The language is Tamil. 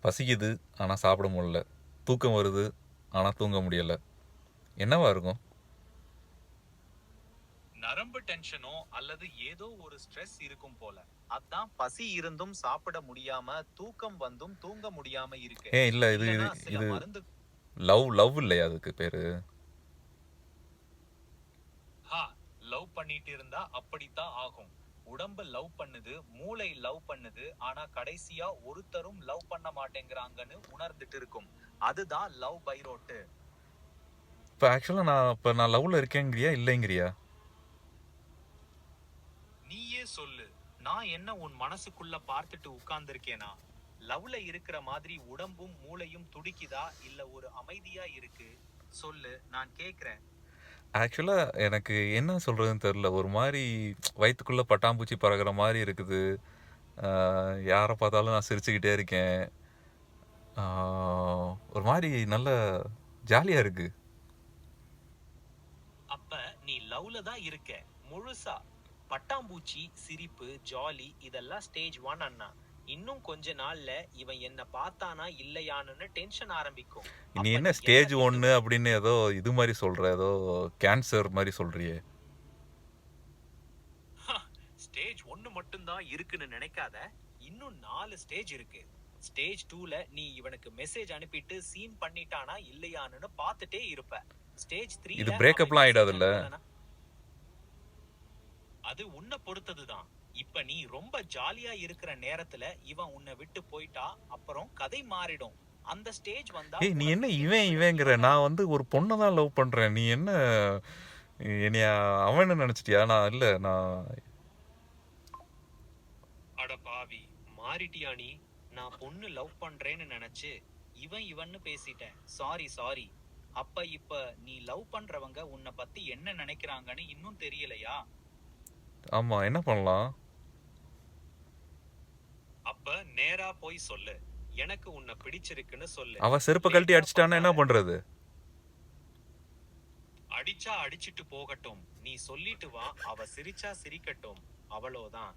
பசிக்குது ஆனால் சாப்பிட முடியல, தூக்கம் வருது ஆனால் தூங்க முடியல. என்னவா இருக்கும்? நரம்பு டென்ஷனோ அல்லது ஏதோ ஒரு ஸ்ட்ரெஸ் இருக்கும் போல. அதான் பசி இருந்தும் சாப்பிட முடியாம, தூக்கம் வந்தும் தூங்க முடியாம இருக்கு. இல்லை, இது இது இல்லனா சில இது மருந்து. லவ் லவ் இல்லையா அதுக்கு பேர்? ஹா, லவ் பண்ணிட்டு இருந்தா அப்படித்தான் ஆகும். உடம்பு லவ் பண்ணுது, மூளை லவ் பண்ணுது, ஆனா கடைசியா ஒருத்தரும் லவ் பண்ண மாட்டேங்கிறாங்கன்னு உணர்ந்துட்டு இருக்கும். அதுதான் லவ் பைரோட்டு. இப்போ நான் லவ்வில் இருக்கேங்கிறியா இல்லைங்கிறியா? நீயே சொல்லு. நான் என்ன உன் மனசுக்குள்ள பார்த்துட்டு உட்கார்ந்திருக்கேனா? லவ்ல இருக்கிற மாதிரி உடம்பும் மூளையும் துடிக்குதா இல்ல ஒரு அமைதியா இருக்கு? சொல்லு, நான் கேக்குறேன். ஆக்சுவலாக எனக்கு என்ன சொல்கிறதுன்னு தெரில. ஒரு மாதிரி வயிற்றுக்குள்ளே பட்டாம்பூச்சி பறக்கிற மாதிரி இருக்குது. யாரை பார்த்தாலும் நான் சிரிச்சுக்கிட்டே இருக்கேன். ஒரு மாதிரி நல்ல ஜாலியாக இருக்குது. அப்ப நீ லவ்ல தான் இருக்க முழுசா. பட்டாம்பூச்சி, சிரிப்பு, ஜாலி இதெல்லாம் ஸ்டேஜ் 1 அண்ணா. இன்னும் கொஞ்ச நாள்ல இவன் என்ன பார்த்தானா இல்லையான்னு டென்ஷன் ஆரம்பிக்கும். நீ அப்ப என்ன நீ ஸ்டேஜ் என்ன ஒன்று திட்டுவ? அப்படின்னு ஏதோ இது மாதிரி சொல்கிற, ஏதோ கேன்சர் மாதிரி சொல்கிறியே. ஸ்டேஜ் 1 மட்டும்தான் இருக்குன்னு நினைக்காத. இன்னும் 4 ஸ்டேஜ் இருக்கு. ஸ்டேஜ் 2ல நீ இவனுக்கு மெசேஜ் அனுப்பிட்டு சீன் பண்ணிட்டானா இல்லையான்னு பார்த்துட்டே இருப்ப. ஸ்டேஜ் இது 3ல அவன் பிரேக்கப்லாம் மெசேஜ் ஆகிடாதுல்ல? அனுப்பலனா அது உன்னை பொறுத்ததுதான். இப்ப நீ ரொம்ப ஜாலியா இருக்கிற நேரத்துல இவன் உன்னை விட்டு போயிட்டா அப்புறம் கதை மாறிடும். அந்த ஸ்டேஜ் வந்தா ஏய், நீ என்ன உனக்கு என்னை இவன் விட இவங்கிற? இவனை. நான் வந்து ஒரு பொண்ணை தான் லவ் பண்ணுறேன். நீ என்ன என்னைய அவன்னு நினச்சிட்டியா? நான் இல்லை, நான் அட பாவி, மாறிட்டியா நீ? நான் பொண்ணு லவ் பண்றேன்னு நினைச்சு இவன் இவன்னு பேசிட்டேன். Sorry sorry. அப்ப இப்ப நீ லவ் பண்றவங்க உன்னை பத்தி என்ன நினைக்கிறாங்கன்னு இன்னும் தெரியலையா? ஆமாம், என்ன பண்ணலாம்? அப்ப நேரா போய் சொல்லு. எனக்கு உன்னை பிடிச்சிருக்குன்னு சொல்லு. அவள் செருப்பை கழட்டி லேட்டா அடிச்சிட்டான்னா என்ன பண்ணாத. பண்ணுறது? அடிச்சா அடிச்சிட்டு போகட்டும். நீ சொல்லிட்டு வா, அவ சிரிச்சா சிரிக்கட்டும். அவ்வளோதான்.